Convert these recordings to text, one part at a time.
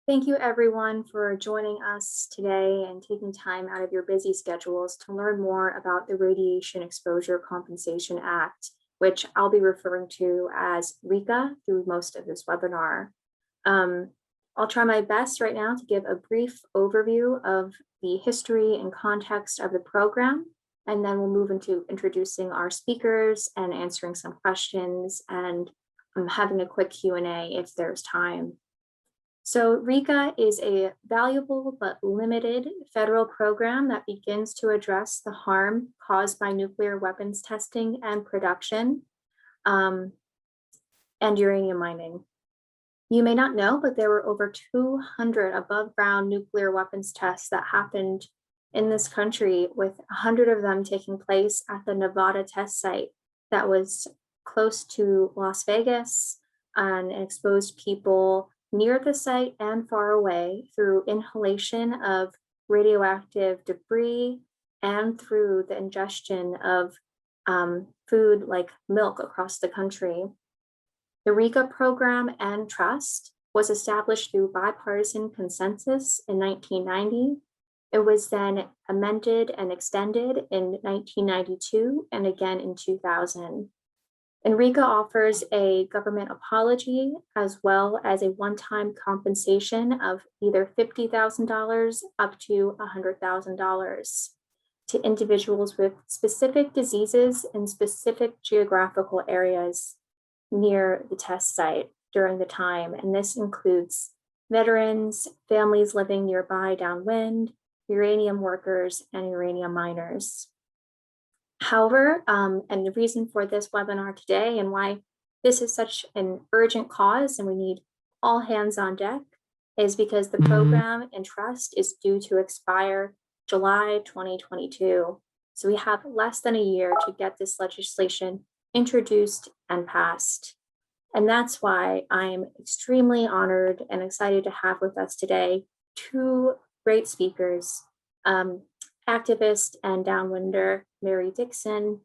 Thank you everyone for joining us today and taking time out of your busy schedules to learn more about the Radiation Exposure Compensation Act, which I'll be referring to as RECA through most of this webinar. I'll try my best right now to give a brief overview of the history and context of the program, and then we'll move into introducing our speakers and answering some questions and having a quick Q&A if there's time. So RECA is a valuable but limited federal program that begins to address the harm caused by nuclear weapons testing and production and uranium mining. You may not know, but there were over 200 above ground nuclear weapons tests that happened in this country, with 100 of them taking place at the Nevada test site that was close to Las Vegas and exposed people near the site and far away through inhalation of radioactive debris and through the ingestion of food like milk across the country. The RECA program and trust was established through bipartisan consensus in 1990. It was then amended and extended in 1992 and again in 2000. And RECA offers a government apology as well as a one-time compensation of either $50,000 up to $100,000 to individuals with specific diseases in specific geographical areas near the test site during the time. And this includes veterans, families living nearby downwind, uranium workers, and uranium miners. However, and the reason for this webinar today and why this is such an urgent cause and we need all hands on deck is because the program and trust is due to expire July 2022. So we have less than a year to get this legislation introduced and passed. And that's why I'm extremely honored and excited to have with us today two great speakers, activist and downwinder Mary Dixon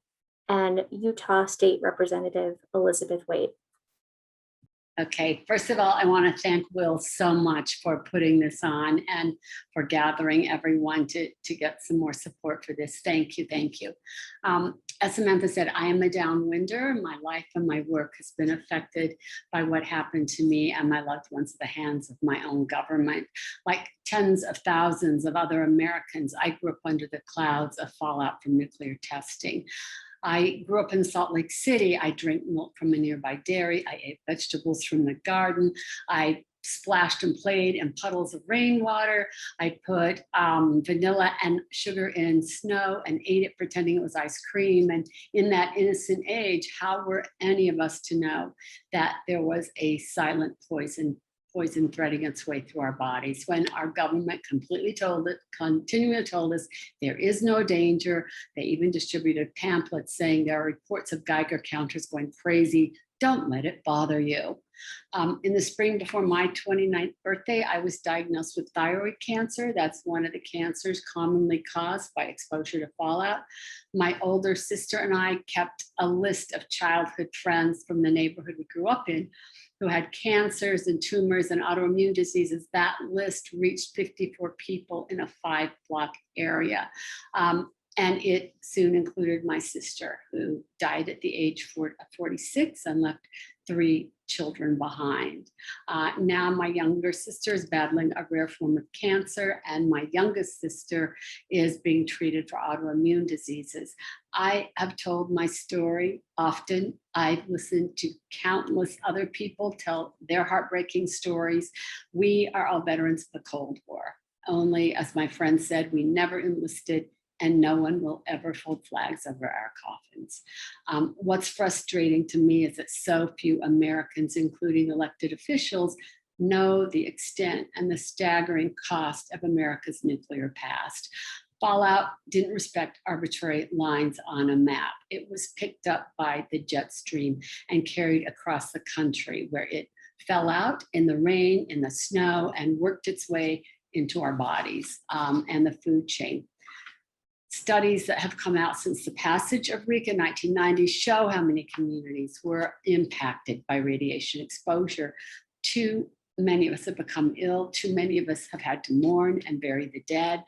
and Utah State Representative Elizabeth Waite. Okay, first of all, I want to thank Will so much for putting this on and for gathering everyone to get some more support for this. Thank you, thank you. As Samantha said, I am a downwinder. My life and my work has been affected by what happened to me and my loved ones at the hands of my own government. Like tens of thousands of other Americans, I grew up under the clouds of fallout from nuclear testing. I grew up in Salt Lake City. I drank milk from a nearby dairy. I ate vegetables from the garden. I splashed and played in puddles of rainwater. I put vanilla and sugar in snow and ate it pretending it was ice cream. And in that innocent age, how were any of us to know that there was a silent poison threading its way through our bodies when our government continually told us there is no danger. They even distributed pamphlets saying there are reports of Geiger counters going crazy. Don't let it bother you. In the spring before my 29th birthday, I was diagnosed with thyroid cancer. That's one of the cancers commonly caused by exposure to fallout. My older sister and I kept a list of childhood friends from the neighborhood we grew up in who had cancers and tumors and autoimmune diseases. That list reached 54 people in a 5-block area. And it soon included my sister, who died at the age of 46 and left 3 children behind. Now my younger sister is battling a rare form of cancer, and my youngest sister is being treated for autoimmune diseases. I have told my story often. I've listened to countless other people tell their heartbreaking stories. We are all veterans of the Cold War. Only, as my friend said, we never enlisted, and no one will ever fold flags over our coffins. What's frustrating to me is that so few Americans, including elected officials, know the extent and the staggering cost of America's nuclear past. Fallout didn't respect arbitrary lines on a map. It was picked up by the jet stream and carried across the country, where it fell out in the rain, in the snow, and worked its way into our bodies and the food chain. Studies that have come out since the passage of RECA in 1990 show how many communities were impacted by radiation exposure to Many of us have become ill. Too many of us have had to mourn and bury the dead.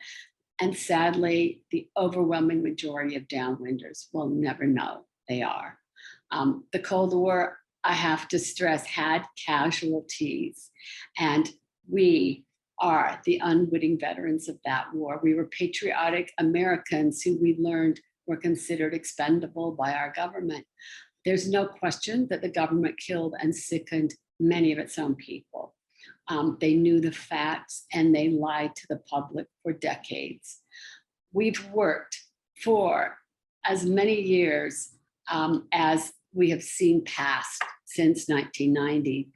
And sadly, the overwhelming majority of downwinders will never know they are. The Cold War, I have to stress, had casualties. And we are the unwitting veterans of that war. We were patriotic Americans who we learned were considered expendable by our government. There's no question that the government killed and sickened many of its own people. They knew the facts and they lied to the public for decades. We've worked for as many years as we have seen passed since 1990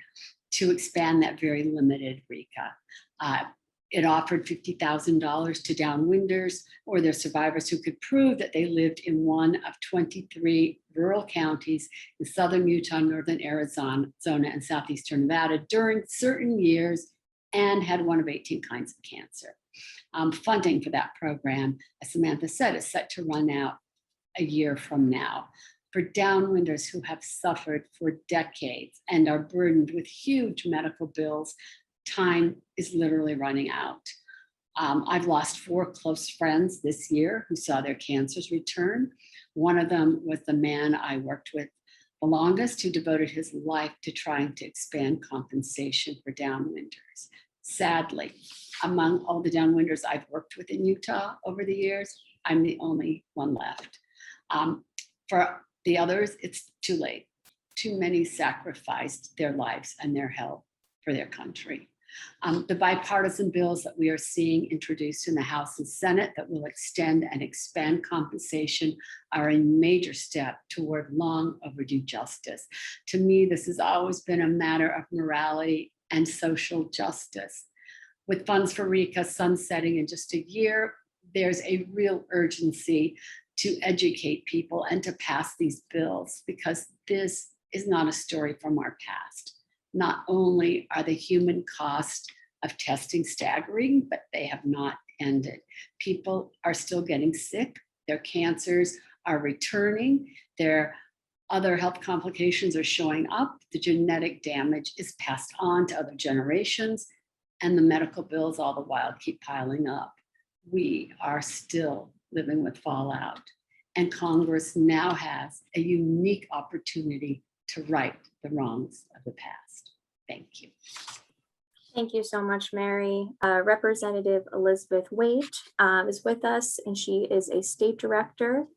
to expand that very limited RECA. It offered $50,000 to downwinders or their survivors who could prove that they lived in one of 23 rural counties in southern Utah, northern Arizona, and southeastern Nevada during certain years and had one of 18 kinds of cancer. Funding for that program, as Samantha said, is set to run out a year from now. For downwinders who have suffered for decades and are burdened with huge medical bills, time is literally running out. I've lost 4 close friends this year who saw their cancers return. One of them was the man I worked with the longest, who devoted his life to trying to expand compensation for downwinders. Sadly, among all the downwinders I've worked with in Utah over the years, I'm the only one left. For the others, it's too late. Too many sacrificed their lives and their health for their country. The bipartisan bills that we are seeing introduced in the House and Senate that will extend and expand compensation are a major step toward long overdue justice. To me, this has always been a matter of morality and social justice. With funds for RECA sunsetting in just a year, there's a real urgency to educate people and to pass these bills, because this is not a story from our past. Not only are the human costs of testing staggering, but they have not ended. People are still getting sick. Their cancers are returning. Their other health complications are showing up. The genetic damage is passed on to other generations, and the medical bills all the while keep piling up. We are still living with fallout, and Congress now has a unique opportunity to right the wrongs of the past. Thank you. Thank you so much, Mary. Representative Elizabeth Waite is with us, and she is a state director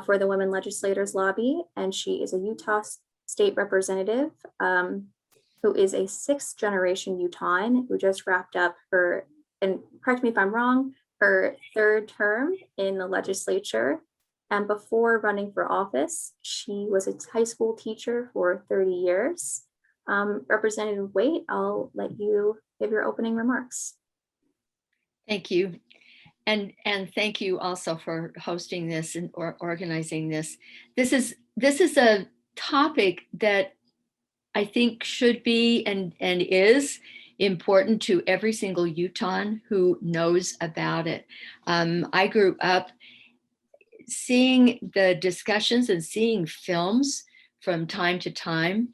for the Women Legislators Lobby, and she is a Utah state representative who is a 6th generation Utahn who just wrapped up her, and correct me if I'm wrong, her 3rd term in the legislature. And before running for office, she was a high school teacher for 30 years. Representative Waite, I'll let you give your opening remarks. Thank you. And thank you also for hosting this and organizing this. This is a topic that I think should be and is important to every single Utahn who knows about it. I grew up seeing the discussions and seeing films from time to time,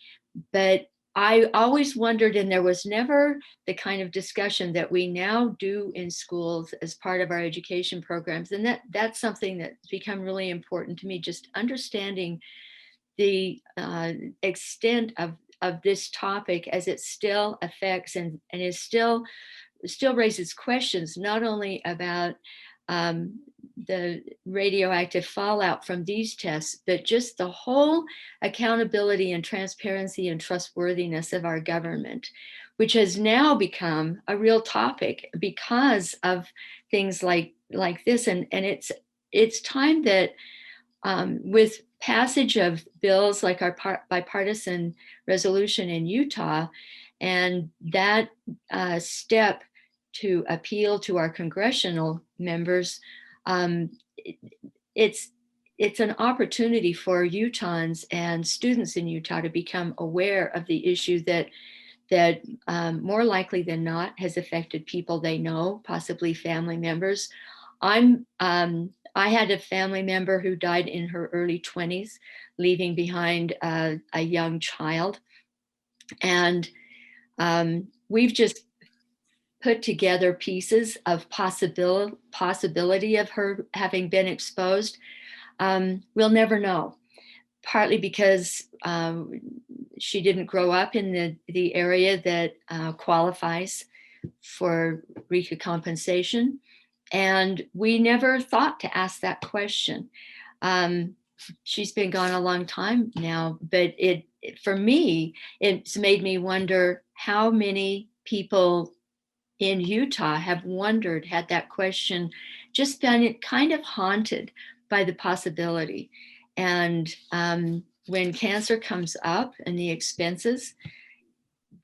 but I always wondered, and there was never the kind of discussion that we now do in schools as part of our education programs. And that's something that's become really important to me, just understanding the extent of this topic as it still affects and is still raises questions, not only about the radioactive fallout from these tests, but just the whole accountability and transparency and trustworthiness of our government, which has now become a real topic because of things like this. And it's time that with passage of bills like our bipartisan resolution in Utah, and that step to appeal to our congressional members, it's an opportunity for Utahns and students in Utah to become aware of the issue that more likely than not has affected people they know, possibly family members. I had a family member who died in her early 20s, leaving behind a young child. And we've just put together pieces of possibility of her having been exposed. We'll never know, partly because she didn't grow up in the area that qualifies for RECA compensation. And we never thought to ask that question. She's been gone a long time now, but for me, it's made me wonder how many people in Utah have had that question, just been kind of haunted by the possibility. And when cancer comes up and the expenses,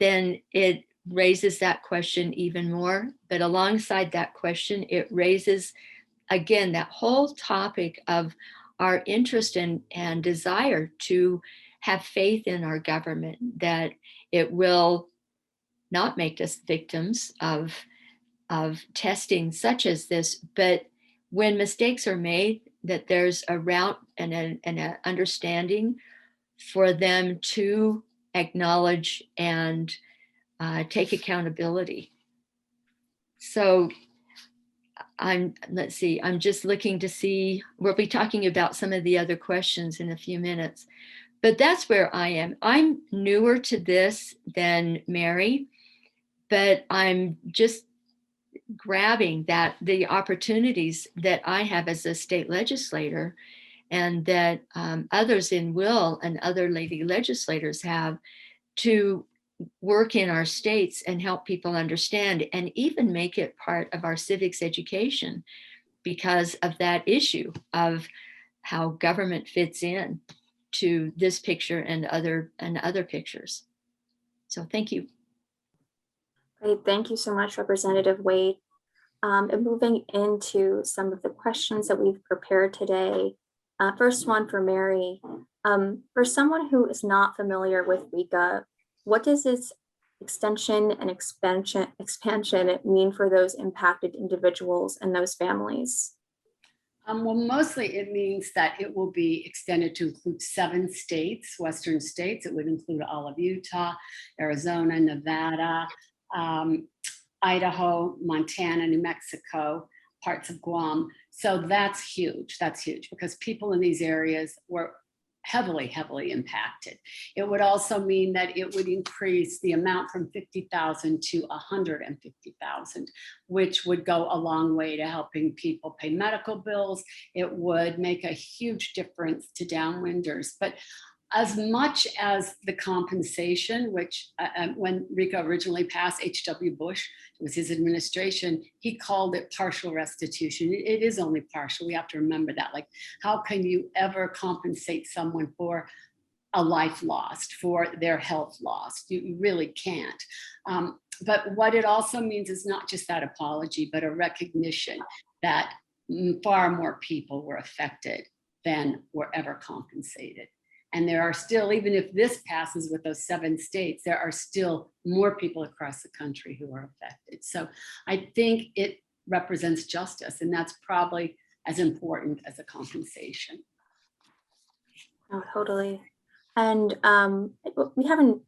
then it raises that question even more. But alongside that question, it raises, again, that whole topic of our interest and desire to have faith in our government, that it will not make us victims of testing such as this, but when mistakes are made, that there's a route and an understanding for them to acknowledge and take accountability. So let's see, I'm just looking to see, we'll be talking about some of the other questions in a few minutes, but that's where I am. I'm newer to this than Mary, but I'm just grabbing the opportunities that I have as a state legislator, and that others in Will and other lady legislators have, to work in our states and help people understand and even make it part of our civics education because of that issue of how government fits in to this picture and other pictures. So thank you. Great, thank you so much, Representative Wade. And moving into some of the questions that we've prepared today. First one for Mary. For someone who is not familiar with RECA, what does this extension and expansion mean for those impacted individuals and those families? Well, mostly it means that it will be extended to include 7 states, Western states. It would include all of Utah, Arizona, Nevada, Idaho, Montana, New Mexico, parts of Guam. So that's huge. That's huge because people in these areas were heavily, heavily impacted. It would also mean that it would increase the amount from 50,000 to 150,000, which would go a long way to helping people pay medical bills. It would make a huge difference to downwinders. But as much as the compensation, which when RECA originally passed, H.W. Bush, it was his administration, he called it partial restitution. It is only partial. We have to remember that. Like, how can you ever compensate someone for a life lost, for their health lost? You really can't. But what it also means is not just that apology, but a recognition that far more people were affected than were ever compensated. And there are still, even if this passes with those 7 states, there are still more people across the country who are affected. So I think it represents justice, and that's probably as important as a compensation. Oh, totally. And we haven't,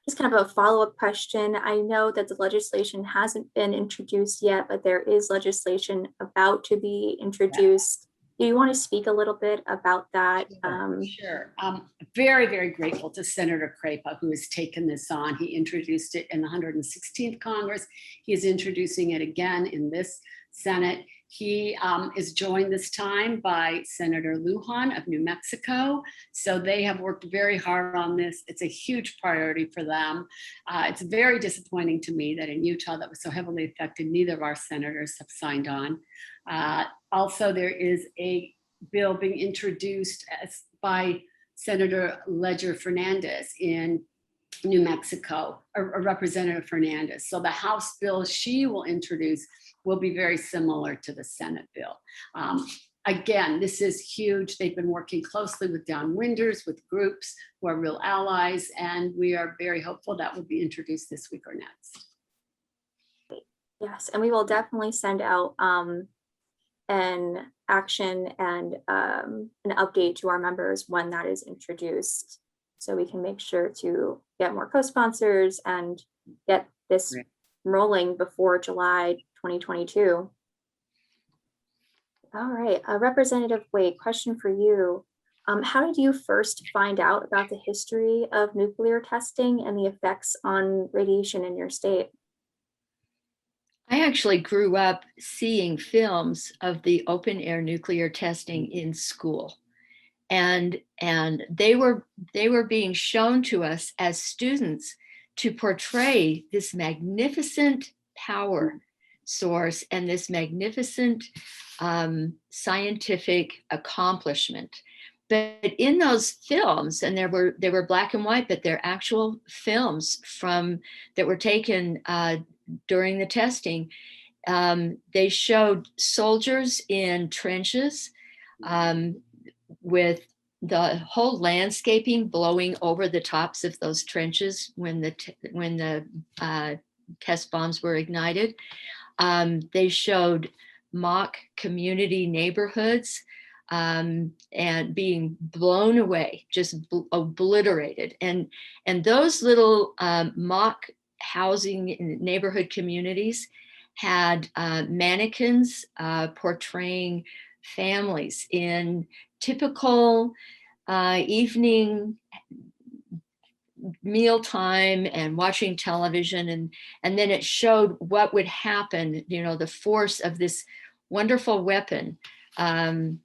just kind of a follow-up question. I know that the legislation hasn't been introduced yet, but there is legislation about to be introduced. Yeah. Do you want to speak a little bit about that? Sure. Very, very grateful to Senator Crapo, who has taken this on. He introduced it in the 116th Congress. He is introducing it again in this Senate. He is joined this time by Senator Lujan of New Mexico. So they have worked very hard on this. It's a huge priority for them. It's very disappointing to me that in Utah that was so heavily affected, neither of our senators have signed on. Also, there is a bill being introduced by Senator Ledger Fernandez in New Mexico, or Representative Fernandez. So the House bill she will introduce will be very similar to the Senate bill. Again, this is huge. They've been working closely with downwinders, with groups who are real allies, and we are very hopeful that will be introduced this week or next. Yes, and we will definitely send out an action and an update to our members when that is introduced, so we can make sure to get more co-sponsors and get this Right. rolling before July 2022. All right, Representative Wade, question for you. How did you first find out about the history of nuclear testing and the effects on radiation in your state? I actually grew up seeing films of the open air nuclear testing in school. And they were being shown to us as students to portray this magnificent power source and this magnificent scientific accomplishment. But in those films, and they were black and white, but they're actual films that were taken during the testing. They showed soldiers in trenches with the whole landscaping blowing over the tops of those trenches when the test bombs were ignited. They showed mock community neighborhoods and being blown away, just obliterated. And those little mock housing in neighborhood communities had mannequins portraying families in typical evening mealtime and watching television, and then it showed what would happen, the force of this wonderful weapon, and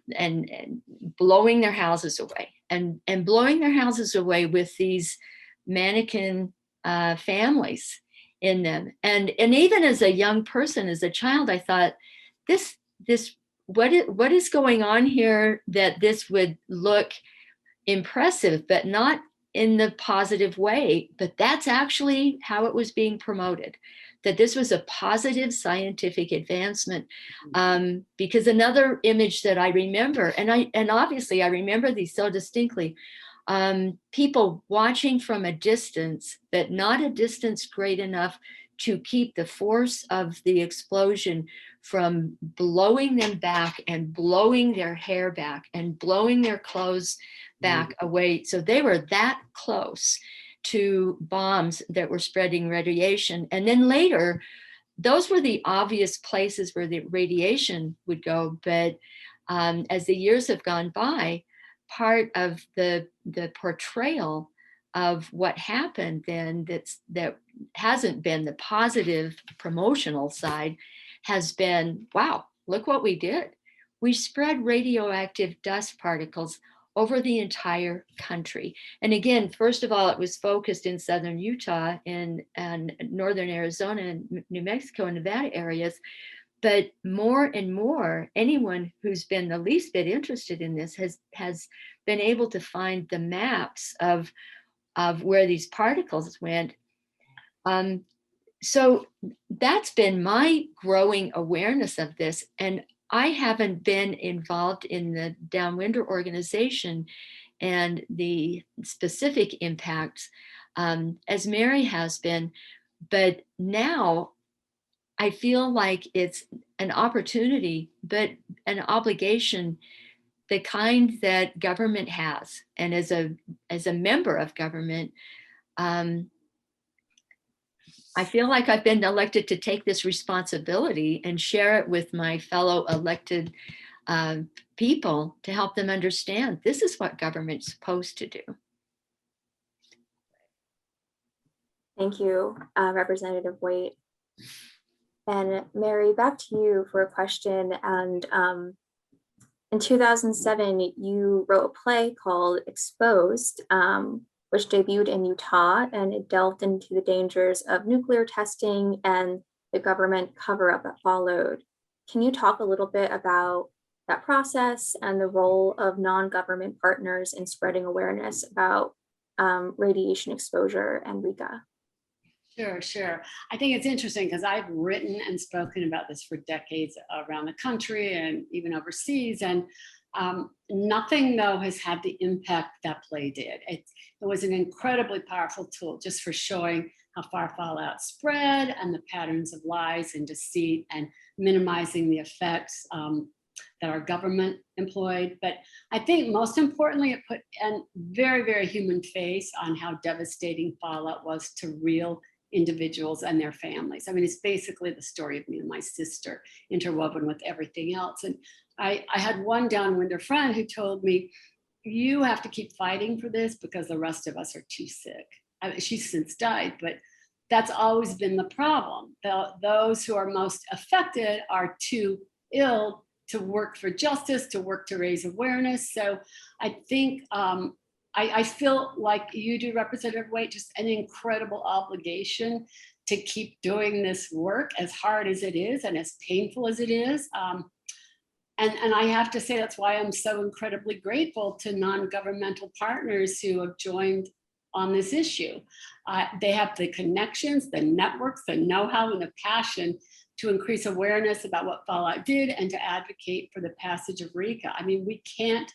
blowing their houses away, and blowing their houses away with these mannequin families in them. And even as a young person, as a child, I thought, this what is going on here, that this would look impressive, but not in the positive way. But that's actually how it was being promoted, that this was a positive scientific advancement. Because another image that I remember, and obviously I remember these so distinctly, people watching from a distance, but not a distance great enough to keep the force of the explosion from blowing them back and blowing their hair back and blowing their clothes back away. So they were that close to bombs that were spreading radiation. And then later, those were the obvious places where the radiation would go. But as the years have gone by, part of the portrayal of what happened then that hasn't been the positive promotional side has been, wow, look what we did. We spread radioactive dust particles over the entire country. And again, first of all, it was focused in southern Utah and northern Arizona and New Mexico and Nevada areas. But more and more, anyone who's been the least bit interested in this has been able to find the maps of where these particles went. So that's been my growing awareness of this. And I haven't been involved in the Downwinder organization and the specific impacts as Mary has been. But now I feel like it's an opportunity, but an obligation, the kind that government has. And as a member of government, I feel like I've been elected to take this responsibility and share it with my fellow elected people to help them understand this is what government's supposed to do. Thank you, Representative Waite. And Mary, back to you for a question. And in 2007, you wrote a play called Exposed, which debuted in Utah, and it delved into the dangers of nuclear testing and the government cover-up that followed. Can you talk a little bit about that process and the role of non-government partners in spreading awareness about radiation exposure and RECA? Sure. I think it's interesting because I've written and spoken about this for decades around the country and even overseas. And nothing, though, has had the impact that play did. It was an incredibly powerful tool just for showing how far fallout spread and the patterns of lies and deceit and minimizing the effects that our government employed. But I think most importantly, it put a very, very human face on how devastating fallout was to real individuals and their families. I mean, it's basically the story of me and my sister interwoven with everything else. And I had one downwinder friend who told me, you have to keep fighting for this because the rest of us are too sick. I mean, she's since died, but that's always been the problem. Those who are most affected are too ill to work for justice, to work to raise awareness. So I think I feel like you do, Representative Waite, just an incredible obligation to keep doing this work, as hard as it is and as painful as it is. And I have to say, that's why I'm so incredibly grateful to non-governmental partners who have joined on this issue. They have the connections, the networks, the know-how, and the passion to increase awareness about what Fallout did and to advocate for the passage of RECA. I mean, we can't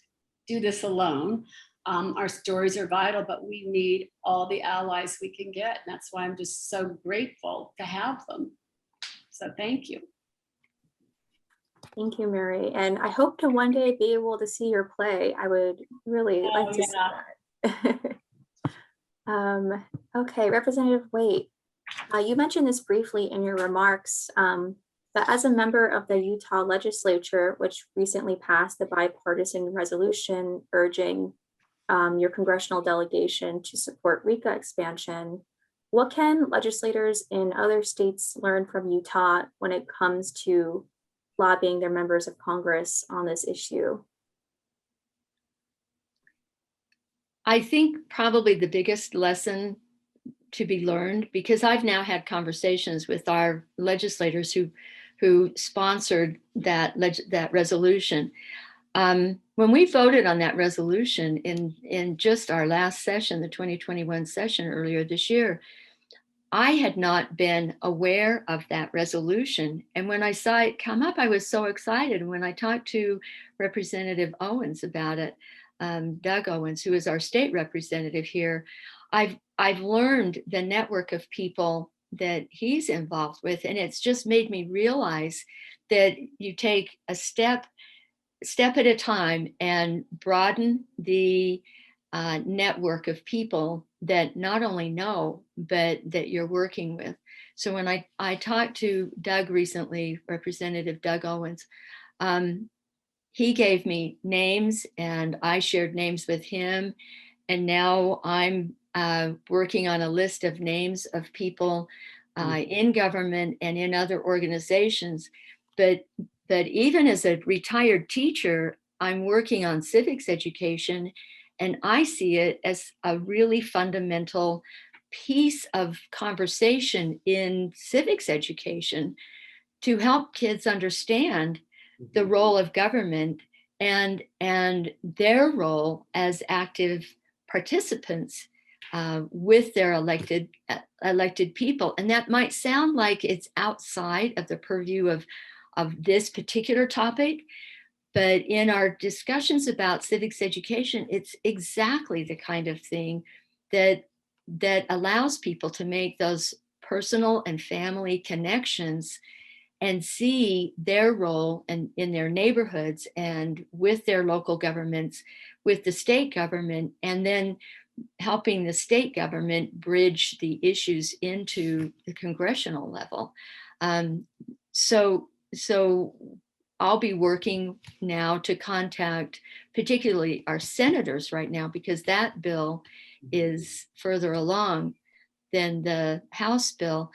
do this alone. Our stories are vital, but we need all the allies we can get. And that's why I'm just so grateful to have them. So thank you. Thank you, Mary. And I hope to one day be able to see your play. I would really like to see that. Okay, Representative Waite, you mentioned this briefly in your remarks, but as a member of the Utah legislature, which recently passed the bipartisan resolution urging your congressional delegation to support RECA expansion, what can legislators in other states learn from Utah when it comes to lobbying their members of Congress on this issue? I think probably the biggest lesson to be learned, because I've now had conversations with our legislators who sponsored that resolution. When we voted on that resolution in just our last session, the 2021 session earlier this year, I had not been aware of that resolution. And when I saw it come up, I was so excited. And when I talked to Representative Owens about it, Doug Owens, who is our state representative here, I've learned the network of people that he's involved with. And it's just made me realize that you take a step at a time and broaden the network of people that not only know, but that you're working with. So when I talked to Doug recently, Representative Doug Owens, he gave me names and I shared names with him. And now I'm working on a list of names of people in government and in other organizations. But even as a retired teacher, I'm working on civics education, and I see it as a really fundamental piece of conversation in civics education to help kids understand the role of government and their role as active participants with their elected people. And that might sound like it's outside of the purview of this particular topic, but in our discussions about civics education, it's exactly the kind of thing that allows people to make those personal and family connections and see their role in their neighborhoods and with their local governments, with the state government, and then helping the state government bridge the issues into the congressional level. So I'll be working now to contact particularly our senators right now, because that bill is further along than the House bill.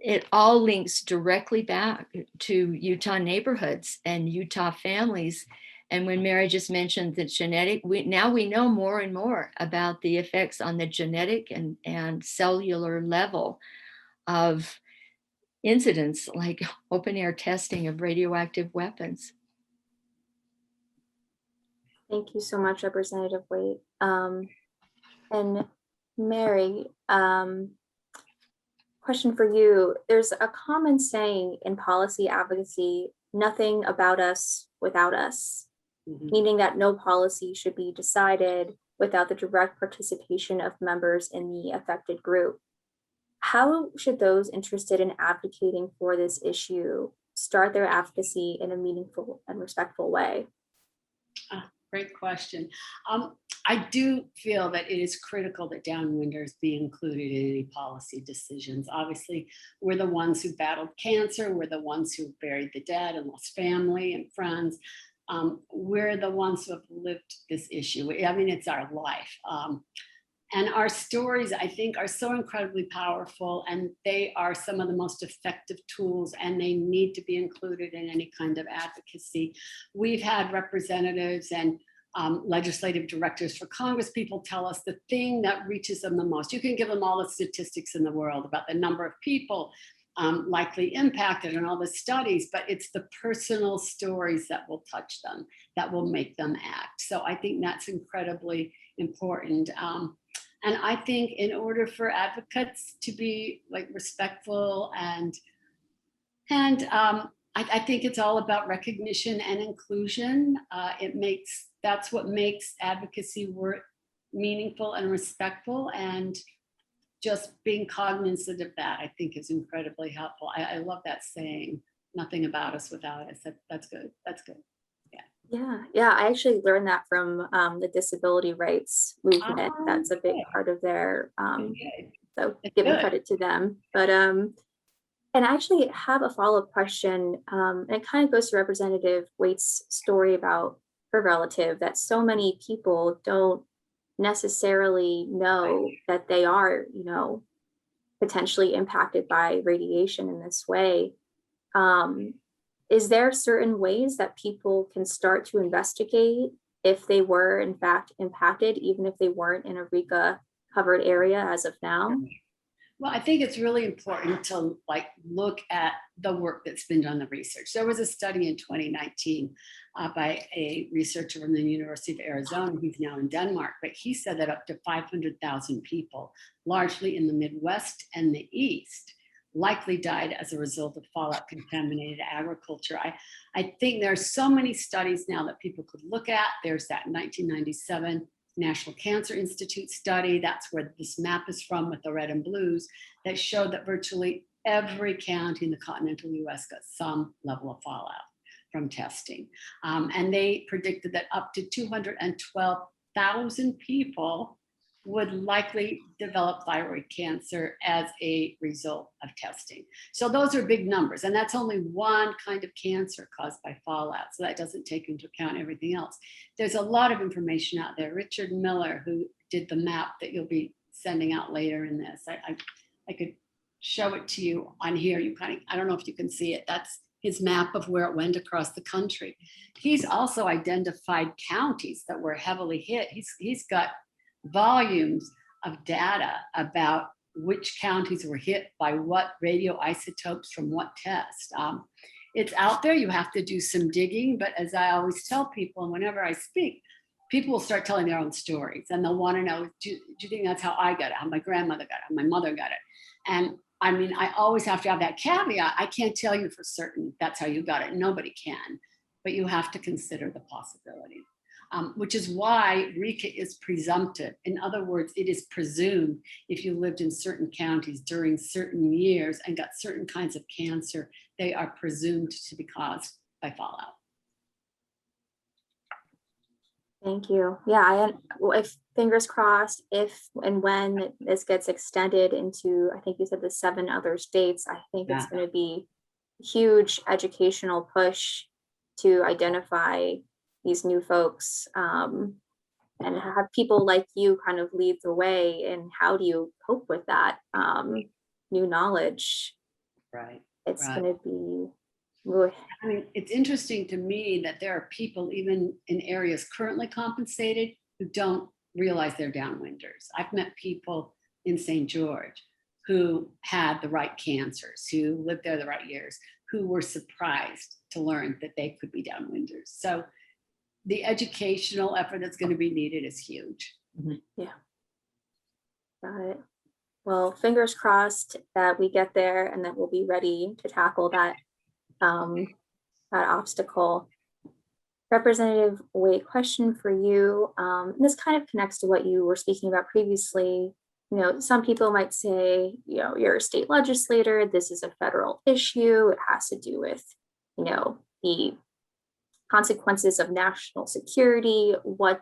It all links directly back to Utah neighborhoods and Utah families. And when Mary just mentioned the genetic, now we know more and more about the effects on the genetic and cellular level of incidents like open air testing of radioactive weapons. Thank you so much, Representative Waite. And Mary, question for you. There's a common saying in policy advocacy, nothing about us without us, meaning that no policy should be decided without the direct participation of members in the affected group. How should those interested in advocating for this issue start their advocacy in a meaningful and respectful way? Great question. I do feel that it is critical that downwinders be included in any policy decisions. Obviously, we're the ones who battled cancer. We're the ones who buried the dead and lost family and friends. We're the ones who have lived this issue. I mean, it's our life. And our stories, I think, are so incredibly powerful, and they are some of the most effective tools, and they need to be included in any kind of advocacy. We've had representatives and legislative directors for Congress people tell us the thing that reaches them the most. You can give them all the statistics in the world about the number of people likely impacted and all the studies, but it's the personal stories that will touch them, that will make them act. So I think that's incredibly important. And I think in order for advocates to be like respectful I think it's all about recognition and inclusion. That's what makes advocacy work meaningful and respectful, and just being cognizant of that, I think, is incredibly helpful. I love that saying, nothing about us without us. That's good. That's good. Yeah. I actually learned that from the disability rights movement. That's a big part of their, so giving credit to them. But and I actually have a follow-up question, and it kind of goes to Representative Waite's story about her relative, that so many people don't necessarily know that they are, potentially impacted by radiation in this way. Is there certain ways that people can start to investigate if they were in fact impacted, even if they weren't in a RECA covered area as of now? Well, I think it's really important to look at the work that's been done, the research. There was a study in 2019 by a researcher from the University of Arizona, who's now in Denmark, but he said that up to 500,000 people, largely in the Midwest and the East, likely died as a result of fallout contaminated agriculture. I think there are so many studies now that people could look at. There's that 1997 National Cancer Institute study. That's where this map is from with the red and blues, that showed that virtually every county in the continental US got some level of fallout from testing. And they predicted that up to 212,000 people would likely develop thyroid cancer as a result of testing. So those are big numbers, and that's only one kind of cancer caused by fallout. So that doesn't take into account everything else. There's a lot of information out there. Richard Miller, who did the map that you'll be sending out later in this, I could show it to you on here. I don't know if you can see it. That's his map of where it went across the country. He's also identified counties that were heavily hit. He's got volumes of data about which counties were hit by what radioisotopes from what test. It's out there. You have to do some digging, but as I always tell people, and whenever I speak, people will start telling their own stories, and they'll want to know, do you think that's how I got it, how my grandmother got it, how my mother got it? And I mean, I always have to have that caveat. I can't tell you for certain that's how you got it. Nobody can, but you have to consider the possibility. Which is why RECA is presumptive. In other words, it is presumed if you lived in certain counties during certain years and got certain kinds of cancer, they are presumed to be caused by fallout. Thank you. Yeah, if fingers crossed, if and when this gets extended into, I think you said the 7 other states, I think it's going to be a huge educational push to identify these new folks, and have people like you kind of lead the way. And how do you cope with that new knowledge? Right. It's going to be. I mean, it's interesting to me that there are people even in areas currently compensated who don't realize they're downwinders. I've met people in St. George who had the right cancers, who lived there the right years, who were surprised to learn that they could be downwinders. So the educational effort that's going to be needed is huge. Mm-hmm. Yeah. Got it. Well, fingers crossed that we get there and that we'll be ready to tackle that obstacle. Representative Waite, question for you. This kind of connects to what you were speaking about previously. Some people might say, you're a state legislator, this is a federal issue. It has to do with, the consequences of national security? Why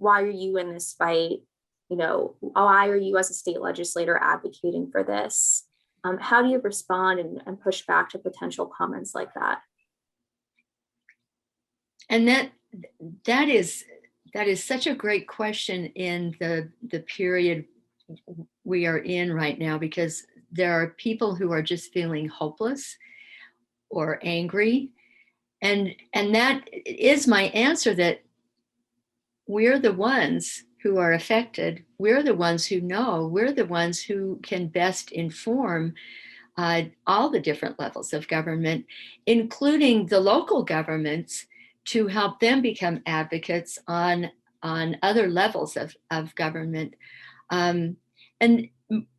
are you in this fight? Why are you as a state legislator advocating for this? How do you respond and push back to potential comments like that? And that is such a great question in the period we are in right now, because there are people who are just feeling hopeless or angry. And that is my answer, that we're the ones who are affected. We're the ones who know. We're the ones who can best inform all the different levels of government, including the local governments, to help them become advocates on other levels of government. And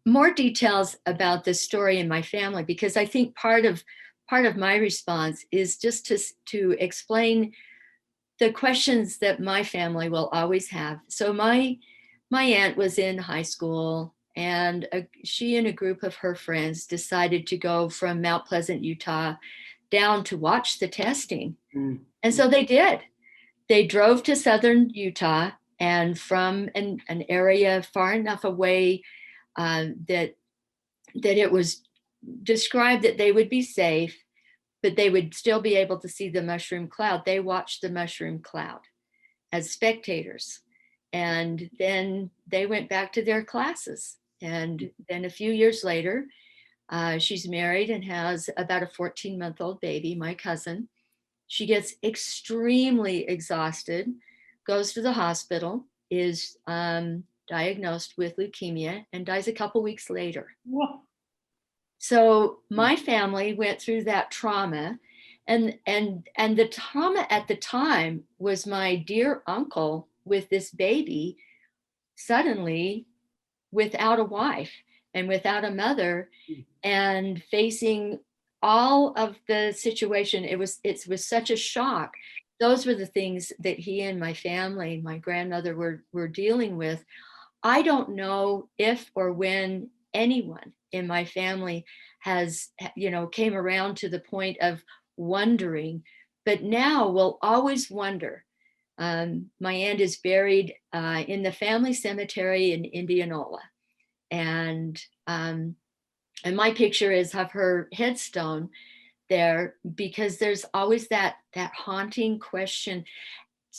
more details about this story in my family, because I think part of my response is just to explain the questions that my family will always have. So my aunt was in high school, and she and a group of her friends decided to go from Mount Pleasant, Utah, down to watch the testing. Mm. And so they did. They drove to southern Utah, and from an area far enough away that it was described that they would be safe, but they would still be able to see the mushroom cloud. They watched the mushroom cloud as spectators. And then they went back to their classes. And then a few years later, she's married and has about a 14-month-old baby, my cousin. She gets extremely exhausted, goes to the hospital, is diagnosed with leukemia, and dies a couple weeks later. Whoa. So my family went through that trauma, and the trauma at the time was my dear uncle with this baby suddenly without a wife and without a mother, and facing all of the situation. It was such a shock. Those were the things that he and my family, my grandmother, were dealing with. I don't know if or when anyone in my family has, came around to the point of wondering, but now we'll always wonder. My aunt is buried in the family cemetery in Indianola, and my picture is of her headstone there, because there's always that haunting question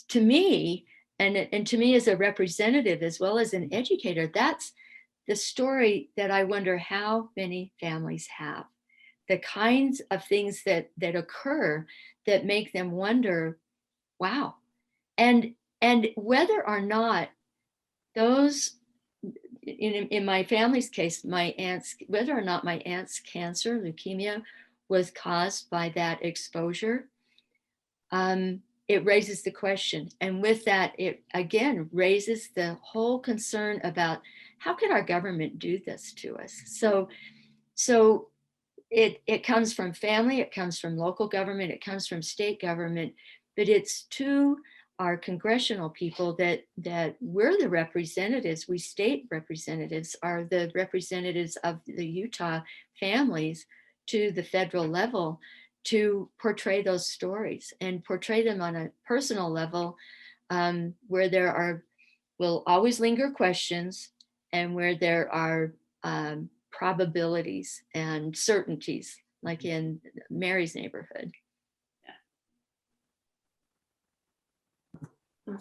to me, and to me as a representative as well as an educator. That's the story that I wonder how many families have, the kinds of things that occur that make them wonder, wow. And whether or not those, in my family's case, whether or not my aunt's cancer, leukemia, was caused by that exposure, it raises the question. And with that, it again raises the whole concern about how could our government do this to us? So it comes from family, it comes from local government, it comes from state government, but it's to our congressional people that we're the representatives. We state representatives are the representatives of the Utah families to the federal level, to portray those stories and portray them on a personal level, where there will always linger questions, and where there are probabilities and certainties, like in Mary's neighborhood.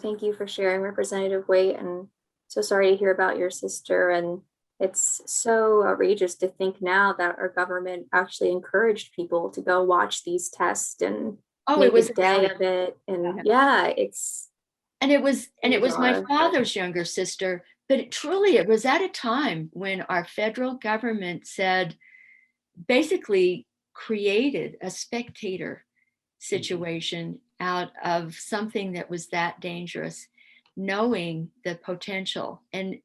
Thank you for sharing, Representative Waite, and so sorry to hear about your sister. And it's so outrageous to think now that our government actually encouraged people to go watch these tests and make a day of it. And it was my father's younger sister, but it was at a time when our federal government basically created a spectator situation out of something that was that dangerous, knowing the potential. And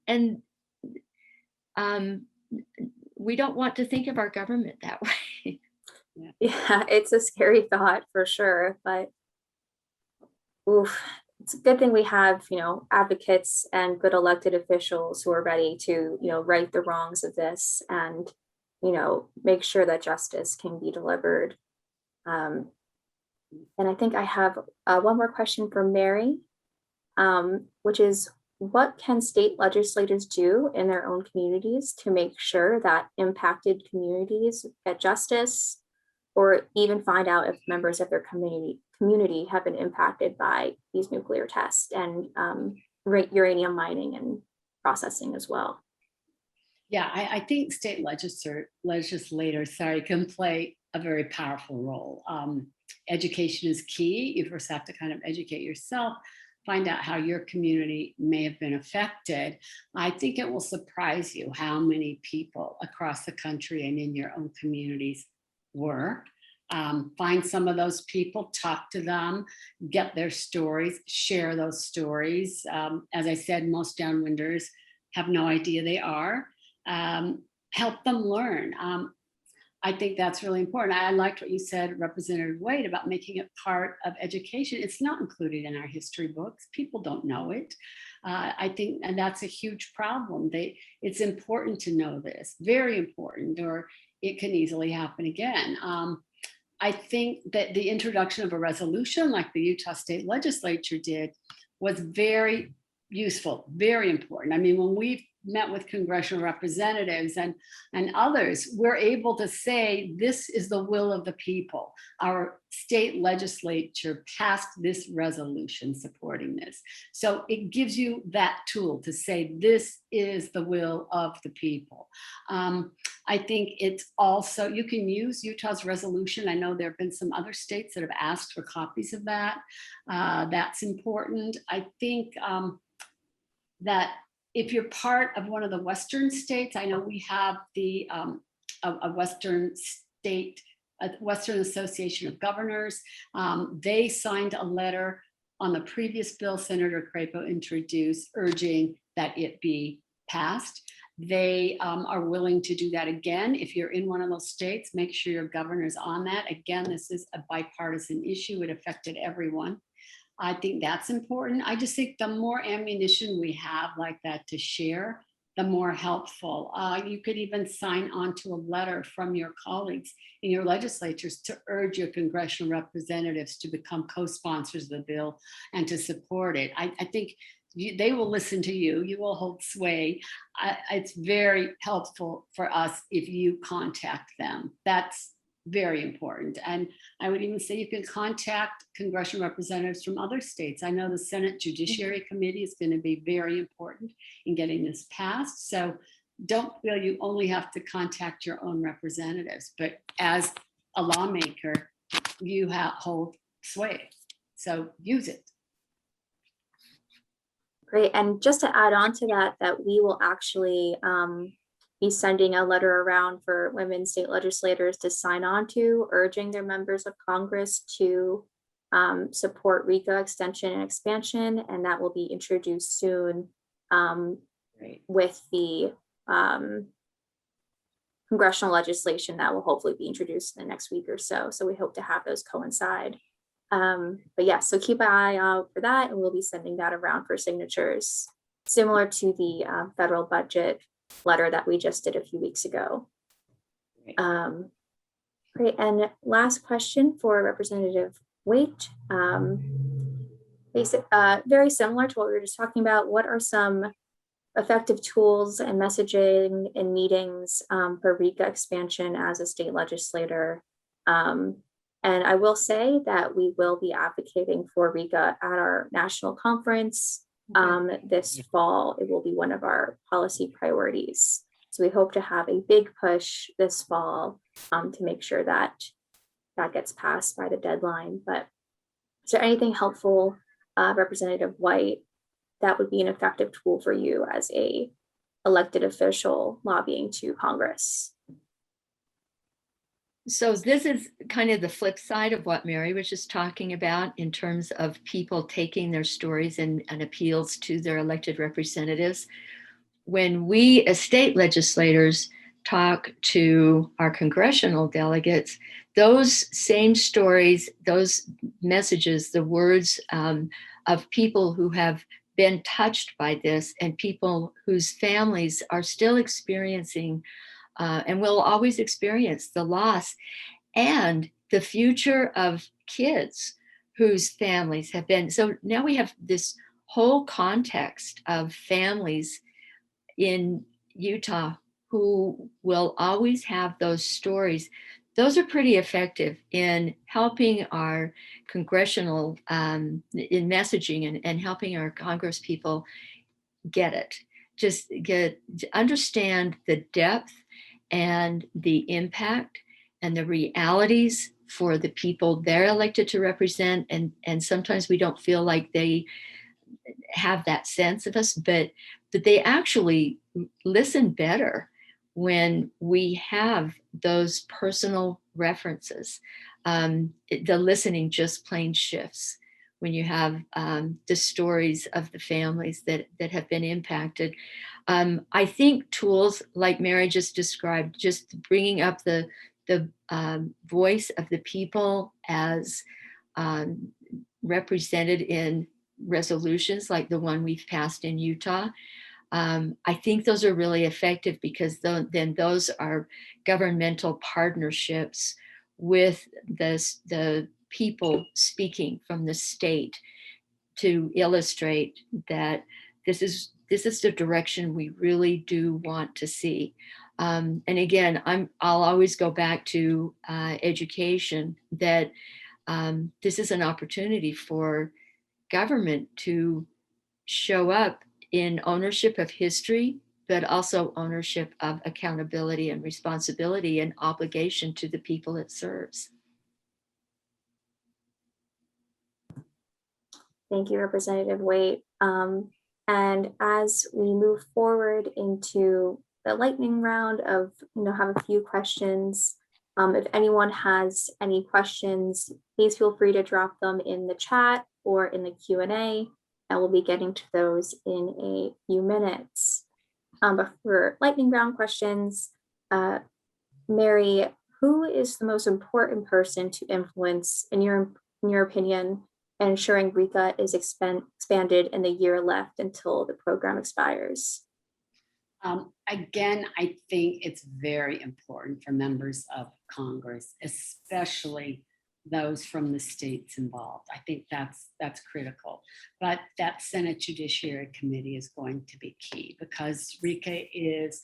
we don't want to think of our government that way. Yeah, it's a scary thought for sure, but it's a good thing we have, advocates and good elected officials who are ready to, right the wrongs of this and, make sure that justice can be delivered. And I think I have one more question for Mary, which is, what can state legislators do in their own communities to make sure that impacted communities get justice, or even find out if members of their community have been impacted by these nuclear tests and uranium mining and processing as well? Yeah, I think state legislators, can play a very powerful role. Education is key. You first have to kind of educate yourself, find out how your community may have been affected. I think it will surprise you how many people across the country and in your own communities were. Find some of those people, talk to them, get their stories, share those stories. As I said, most downwinders have no idea they are. Help them learn. I think that's really important. I liked what you said, Representative Wade, about making it part of education. It's not included in our history books. People don't know it. I think, and that's a huge problem. It's important to know this, very important, or it can easily happen again. I think that the introduction of a resolution like the Utah State Legislature did was very useful, very important. I mean, when we've met with congressional representatives and others, we're able to say, this is the will of the people. Our state legislature passed this resolution supporting this. So it gives you that tool to say, this is the will of the people. I think it's also, you can use Utah's resolution. I know there have been some other states that have asked for copies of that. That's important. I think that if you're part of one of the Western states, I know we have the a Western state, a Western Association of Governors. They signed a letter on the previous bill Senator Crapo introduced, urging that it be passed. They are willing to do that again. If you're in one of those states, make sure your governor's on that. Again, this is a bipartisan issue. It affected everyone. I think that's important. I just think the more ammunition we have like that to share, the more helpful. You could even sign on to a letter from your colleagues in your legislatures to urge your congressional representatives to become co-sponsors of the bill and to support it. I think they will listen to you. You will hold sway. It's very helpful for us if you contact them. That's very important. And I would even say you can contact congressional representatives from other states. I know the Senate Judiciary Committee is going to be very important in getting this passed. So don't feel you only have to contact your own representatives, but as a lawmaker, you hold sway. So use it. Great. And just to add on to that, that we will actually be sending a letter around for women state legislators to sign on to, urging their members of Congress to support RECA extension and expansion. And that will be introduced soon with the congressional legislation that will hopefully be introduced in the next week or so. So we hope to have those coincide. But yeah, so keep an eye out for that, and we'll be sending that around for signatures, similar to the federal budget letter that we just did a few weeks ago. Great. And last question for Representative Waite. Very similar to what we were just talking about. What are some effective tools and messaging and meetings for RECA expansion as a state legislator? And I will say that we will be advocating for RECA at our national conference this fall. It will be one of our policy priorities. So we hope to have a big push this fall to make sure that that gets passed by the deadline. But is there anything helpful, Representative White, that would be an effective tool for you as a elected official lobbying to Congress? So this is kind of the flip side of what Mary was just talking about in terms of people taking their stories and appeals to their elected representatives. When we as state legislators talk to our congressional delegates, those same stories, those messages, the words of people who have been touched by this and people whose families are still experiencing and will always experience the loss and the future of kids whose families have been, so now we have this whole context of families in Utah who will always have those stories. Those are pretty effective in helping our congressional, in messaging and helping our Congress people get it. Just understand the depth and the impact and the realities for the people they're elected to represent. And sometimes we don't feel like they have that sense of us, but they actually listen better when we have those personal references. The listening just plain shifts when you have the stories of the families that have been impacted. I think tools like Mary just described, just bringing up the voice of the people as represented in resolutions like the one we've passed in Utah. I think those are really effective because then those are governmental partnerships with the people speaking from the state to illustrate that this is the direction we really do want to see. And again, I'll always go back to education, that this is an opportunity for government to show up in ownership of history, but also ownership of accountability and responsibility and obligation to the people it serves. Thank you, Representative Waite. And as we move forward into the lightning round of, have a few questions. If anyone has any questions, please feel free to drop them in the chat or in the Q&A. I will be getting to those in a few minutes. But for lightning round questions, Mary, who is the most important person to influence, in your opinion, ensuring RECA is expanded in the year left until the program expires? Again, I think it's very important for members of Congress, especially those from the states involved. I think that's critical. But that Senate Judiciary Committee is going to be key because RECA is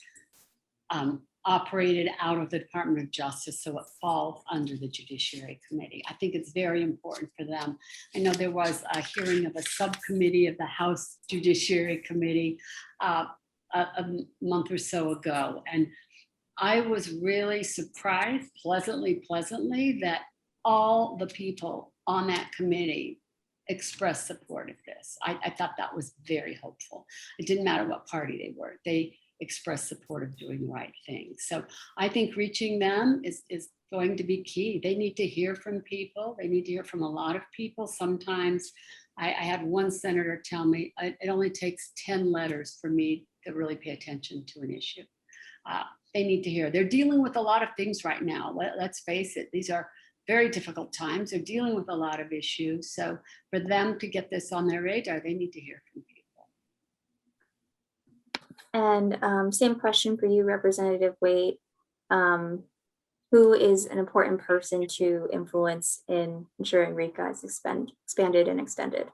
operated out of the Department of Justice, so it falls under the Judiciary Committee. I think it's very important for them. I know there was a hearing of a subcommittee of the House Judiciary Committee a month or so ago, and I was really surprised, pleasantly, that all the people on that committee expressed support of this. I thought that was very hopeful. It didn't matter what party they were. They expressed support of doing the right thing. So I think reaching them is going to be key. They need to hear from people. They need to hear from a lot of people. Sometimes I had one senator tell me it only takes 10 letters for me to really pay attention to an issue. They need to hear. They're dealing with a lot of things right now. Let's face it, these are very difficult times. They're dealing with a lot of issues. So for them to get this on their radar, they need to hear from people. And same question for you, Representative Waite. Who is an important person to influence in ensuring RECA is expanded and extended?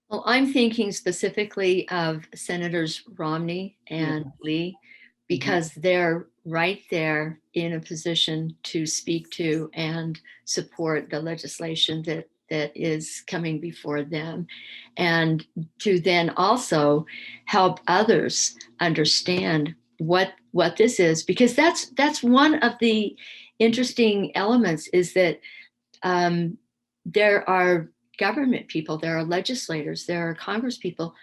Well, I'm thinking specifically of Senators Romney and Lee, because they're right there in a position to speak to and support the legislation that is coming before them, and to then also help others understand what this is, because that's one of the interesting elements, is that there are government people, there are legislators, there are Congress people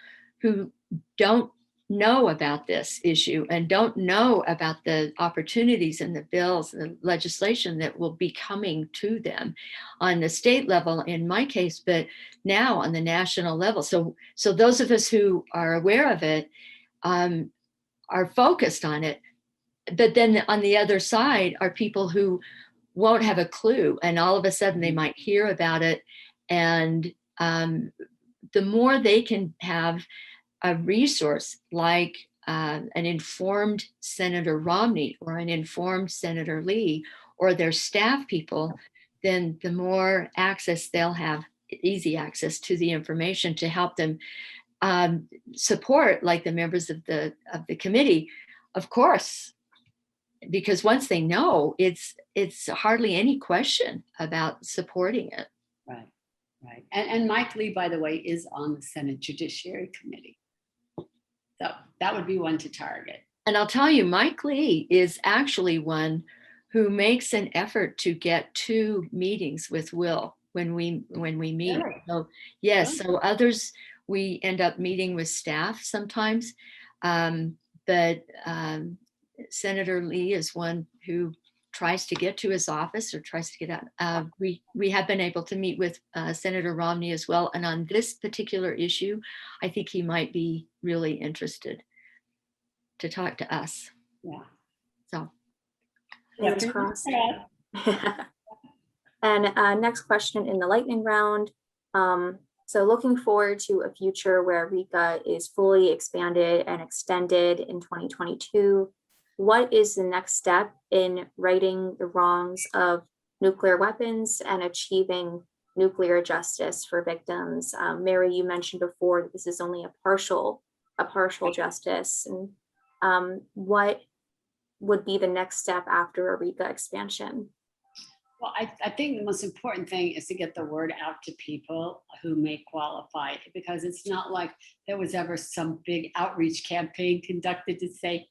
who don't know about this issue and don't know about the opportunities and the bills and the legislation that will be coming to them on the state level, in my case, but now on the national level. So those of us who are aware of it are focused on it. But then on the other side are people who won't have a clue, and all of a sudden they might hear about it. And the more they can have a resource like an informed Senator Romney or an informed Senator Lee or their staff people then the more access they'll have, easy access to the information to help them support, like the members of the committee, of course, because once they know, it's hardly any question about supporting it. Right, right. And Mike Lee, by the way, is on the Senate Judiciary Committee. So that would be one to target. And I'll tell you, Mike Lee is actually one who makes an effort to get 2 meetings with Will when we meet. Really? So yes, Good. so others, we end up meeting with staff sometimes. But Senator Lee is one who tries to get to his office or tries to get out. We have been able to meet with Senator Romney as well. And on this particular issue, I think he might be really interested to talk to us. Yeah. So. Fingers crossed. And next question in the lightning round. So looking forward to a future where RECA is fully expanded and extended in 2022. What is the next step in righting the wrongs of nuclear weapons and achieving nuclear justice for victims? Mary, you mentioned before that this is only a partial justice. And what would be the next step after a RECA expansion? Well, I think the most important thing is to get the word out to people who may qualify, because it's not like there was ever some big outreach campaign conducted to say,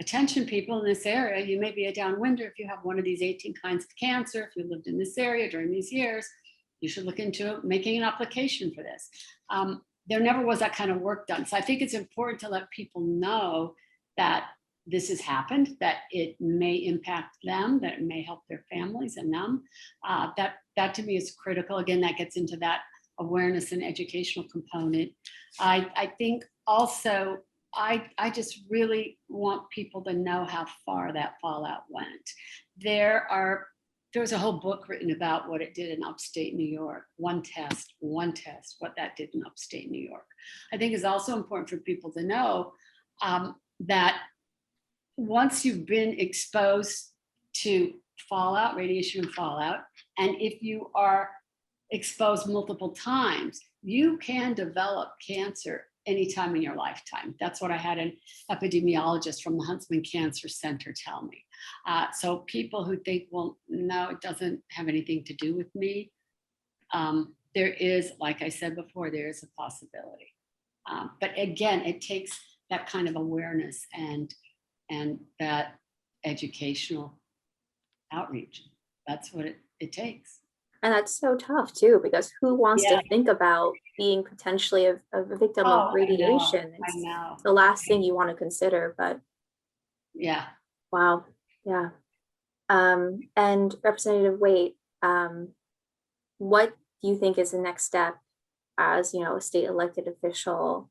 attention people in this area, you may be a downwinder if you have one of these 18 kinds of cancer. If you lived in this area during these years, you should look into making an application for this. There never was that kind of work done. So I think it's important to let people know that this has happened, that it may impact them, that it may help their families and them. That to me is critical. Again, that gets into that awareness and educational component. I think also, I just really want people to know how far that fallout went. There was a whole book written about what it did in upstate New York. One test, what that did in upstate New York. I think it's also important for people to know that once you've been exposed to fallout, radiation and fallout, and if you are exposed multiple times, you can develop cancer anytime in your lifetime. That's what I had an epidemiologist from the Huntsman Cancer Center tell me. So people who think, well, no, it doesn't have anything to do with me, there is, like I said before, there is a possibility. But again, it takes that kind of awareness and that educational outreach. That's what it takes. And that's so tough too, because who wants to think about being potentially a victim of radiation? I know. It's the last thing you want to consider, but yeah. Wow. Yeah. And Representative Waite, what do you think is the next step as, a state elected official,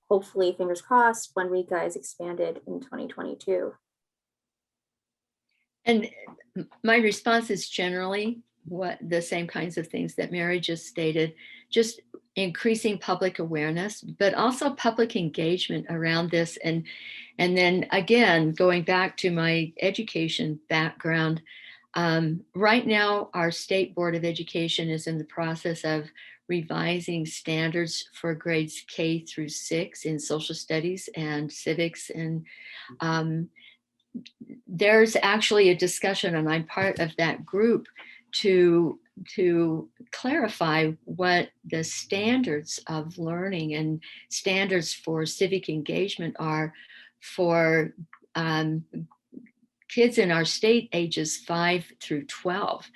hopefully, fingers crossed, when RECA is expanded in 2022? And my response is generally the same kinds of things that Mary just stated, just increasing public awareness, but also public engagement around this. And then again, going back to my education background, right now, our State Board of Education is in the process of revising standards for grades K through 6 in social studies and civics. And there's actually a discussion, and I'm part of that group, to clarify what the standards of learning and standards for civic engagement are for kids in our state ages 5 through 12,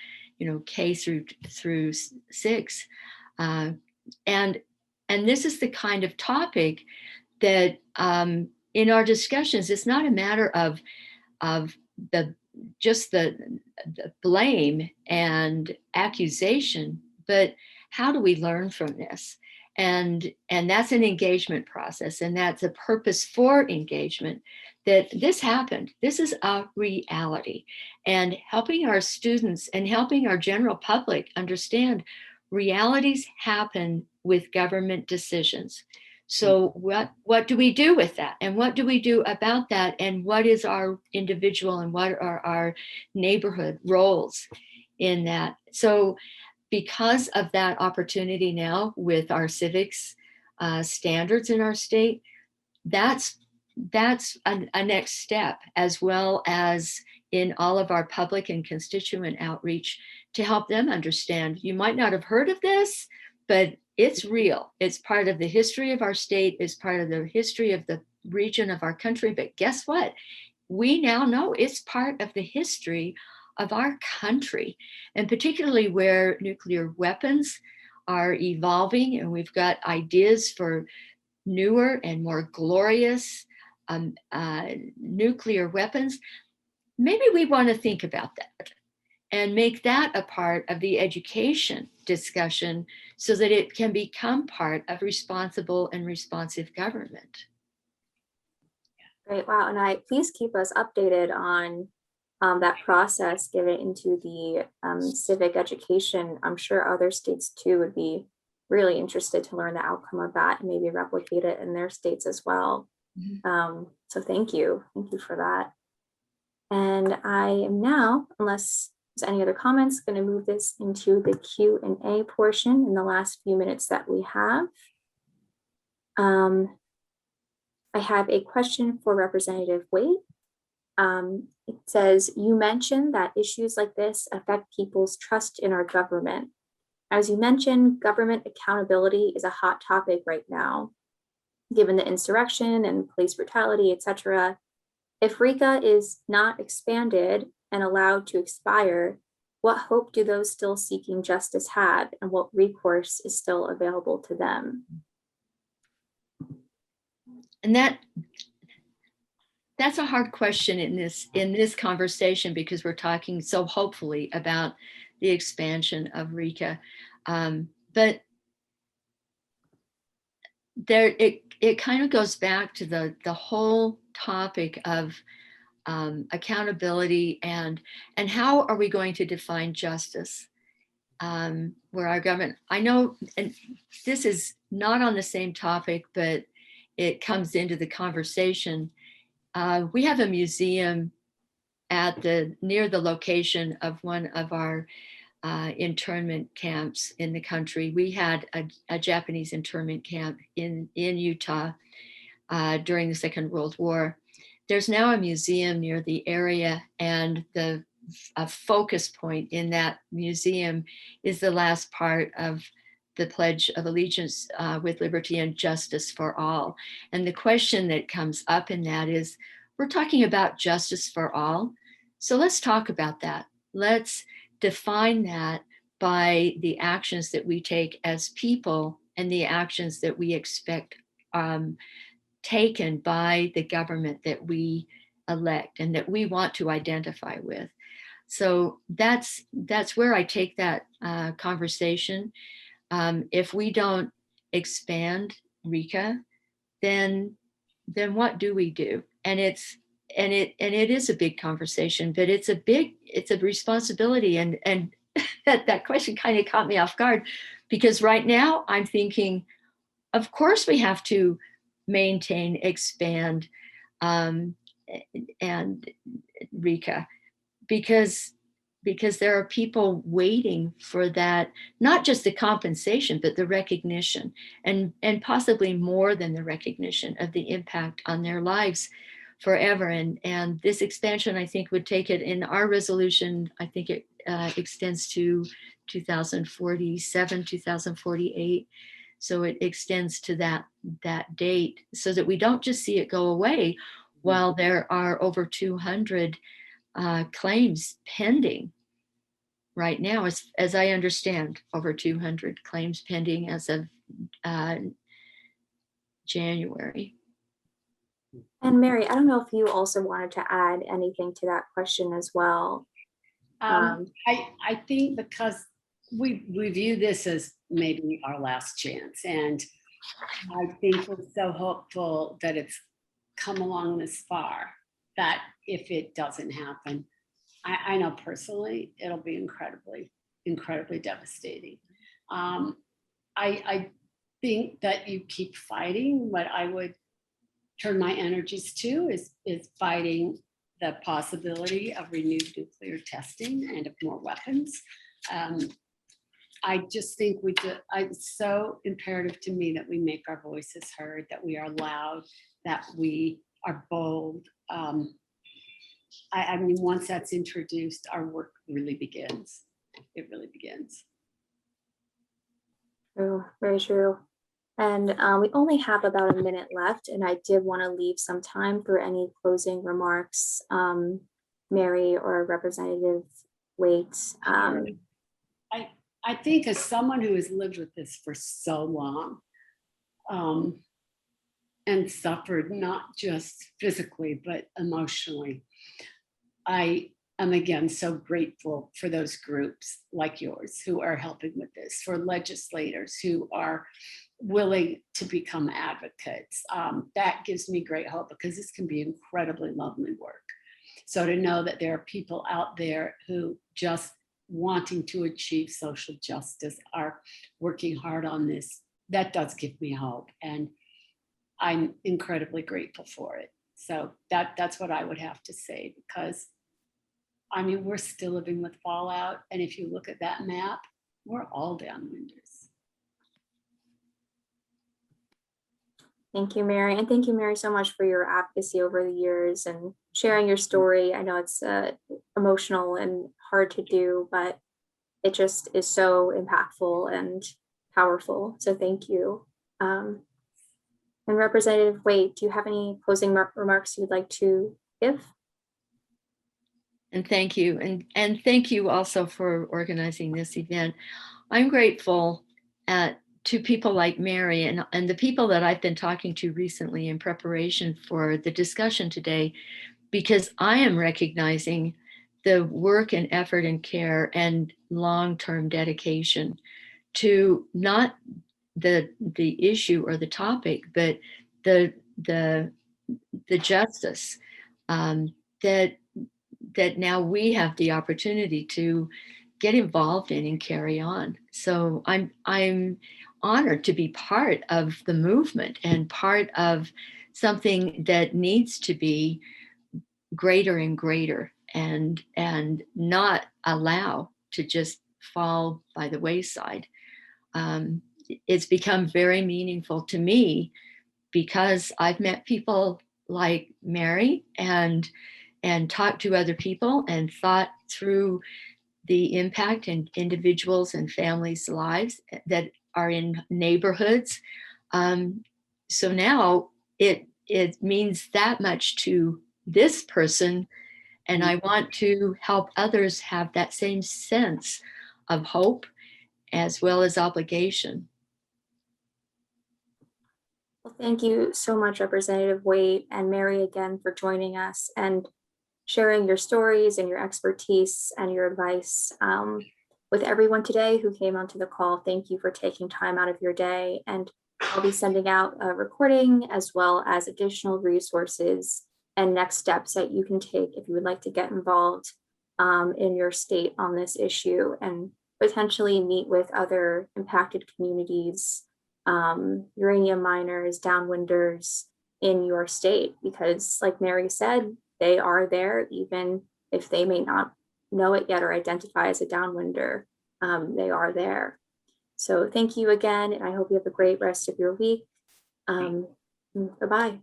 K through 6. And this is the kind of topic that in our discussions, it's not a matter of the blame and accusation, but how do we learn from this? And that's an engagement process, and that's a purpose for engagement, that this happened. This is a reality, and helping our students and helping our general public understand realities happen with government decisions. So what do we do with that? And what do we do about that? And what is our individual and what are our neighborhood roles in that. So because of that opportunity now with our civics standards in our state, that's a next step, as well as in all of our public and constituent outreach to help them understand. You might not have heard of this, but it's real. It's part of the history of our state, it's part of the history of the region of our country. But guess what? We now know it's part of the history of our country, and particularly where nuclear weapons are evolving, and we've got ideas for newer and more glorious nuclear weapons. Maybe we want to think about that and make that a part of the education discussion so that it can become part of responsible and responsive government. Great, wow, and please keep us updated on that process, give it into the civic education. I'm sure other states too would be really interested to learn the outcome of that and maybe replicate it in their states as well. So thank you for that. And I am now, unless there's any other comments, going to move this into the Q&A portion in the last few minutes that we have. I have a question for Representative Wade. It says, you mentioned that issues like this affect people's trust in our government. As you mentioned, government accountability is a hot topic right now, given the insurrection and police brutality, etc. If RECA is not expanded and allowed to expire, what hope do those still seeking justice have, and what recourse is still available to them? And that's a hard question in this conversation, because we're talking so hopefully about the expansion of RECA. But there, it kind of goes back to the whole topic of accountability and how are we going to define justice, where our government, I know, and this is not on the same topic, but it comes into the conversation. We have a museum near the location of one of our internment camps in the country. We had a Japanese internment camp in Utah during the Second World War. There's now a museum near the area, and a focus point in that museum is the last part of the Pledge of Allegiance with liberty and justice for all. And the question that comes up in that is, we're talking about justice for all. So let's talk about that. Let's define that by the actions that we take as people and the actions that we expect taken by the government that we elect and that we want to identify with. So that's where I take that conversation. If we don't expand RECA, then what do we do? And it is a big conversation, but it's a responsibility. And that question kind of caught me off guard, because right now I'm thinking, of course we have to maintain, expand, and RECA, because there are people waiting for that, not just the compensation, but the recognition, and possibly more than the recognition of the impact on their lives forever. And this expansion, I think, would take it in our resolution. I think it extends to 2047, 2048. So it extends to that date, so that we don't just see it go away while there are over 200 claims pending right now, as I understand, over 200 claims pending as of January. And Mary, I don't know if you also wanted to add anything to that question as well. I think because we view this as maybe our last chance, and I think we're so hopeful that it's come along this far, that if it doesn't happen, I know personally it'll be incredibly devastating. I think that you keep fighting. What I would turn my energies to is fighting the possibility of renewed nuclear testing and of more weapons. I just think it's so imperative to me that we make our voices heard, that we are loud, that we are bold. I mean, once that's introduced, our work really begins. It really begins. True, very true. And we only have about a minute left, and I did want to leave some time for any closing remarks, Mary or Representative Waite. I think as someone who has lived with this for so long and suffered not just physically, but emotionally, I am again so grateful for those groups like yours who are helping with this, for legislators who are willing to become advocates. That gives me great hope, because this can be incredibly lonely work. So to know that there are people out there who just wanting to achieve social justice are working hard on this, that does give me hope. And I'm incredibly grateful for it. So that's what I would have to say, because I mean, we're still living with fallout. And if you look at that map, we're all downwinders. Thank you, Mary. And thank you, Mary, so much for your advocacy over the years and sharing your story. I know it's emotional and hard to do, but it just is so impactful and powerful. So thank you. And Representative Waite, do you have any closing remarks you'd like to give? And thank you. And thank you also for organizing this event. I'm grateful to people like Mary and the people that I've been talking to recently in preparation for the discussion today, because I am recognizing the work and effort and care and long-term dedication to not the issue or the topic, but the justice that now we have the opportunity to get involved in and carry on. So I'm honored to be part of the movement and part of something that needs to be greater and greater, and not allow to just fall by the wayside. It's become very meaningful to me because I've met people like Mary and talked to other people and thought through the impact in individuals and families' lives that are in neighborhoods. So now it means that much to this person, and I want to help others have that same sense of hope as well as obligation. Well, thank you so much, Representative Waite and Mary, again for joining us and sharing your stories and your expertise and your advice with everyone today who came onto the call. Thank you for taking time out of your day, and I'll be sending out a recording as well as additional resources and next steps that you can take if you would like to get involved in your state on this issue and potentially meet with other impacted communities, uranium miners, downwinders in your state, because like Mary said, they are there, even if they may not know it yet or identify as a downwinder, they are there. So thank you again, and I hope you have a great rest of your week. Bye-bye.